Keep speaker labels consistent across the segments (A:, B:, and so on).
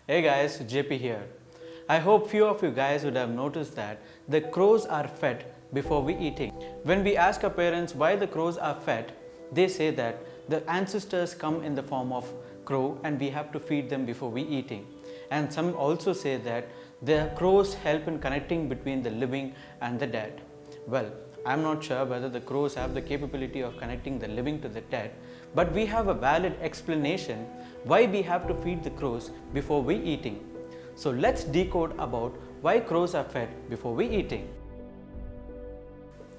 A: Hey guys, JP here. I hope few of you guys would have noticed that the crows are fed before we eating. When we ask our parents why the crows are fed, they say that the ancestors come in the form of crow and we have to feed them before we eating. And some also say that the crows help in connecting between the living and the dead. Well, I'm not sure whether the crows have the capability of connecting the living to the dead, but we have a valid explanation why we have to feed the crows before we eating. So let's decode about why crows are fed before we eating.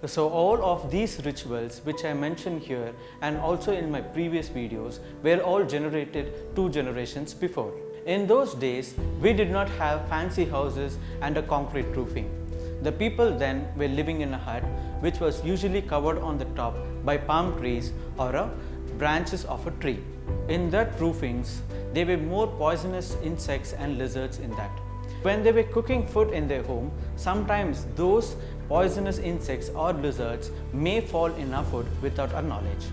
A: So all of these rituals which I mentioned here and also in my previous videos were all generated 2 generations before. In those days, we did not have fancy houses and a concrete roofing. The people then were living in a hut which was usually covered on the top by palm trees or branches of a tree. In that roofings, there were more poisonous insects and lizards in that. When they were cooking food in their home, sometimes those poisonous insects or lizards may fall in our food without our knowledge.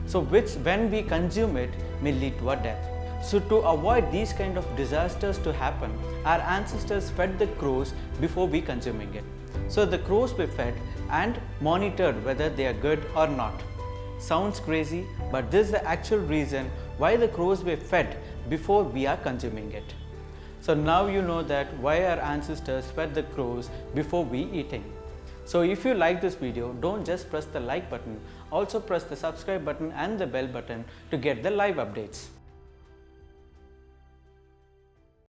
A: So which when we consume it may lead to our death. So to avoid these kind of disasters to happen, our ancestors fed the crows before we consuming it. So the crows were fed and monitored whether they are good or not. Sounds crazy, but this is the actual reason why the crows were fed before we are consuming it. So now you know that why our ancestors fed the crows before we eating. So if you like this video, don't just press the like button, also press the subscribe button and the bell button to get the live updates.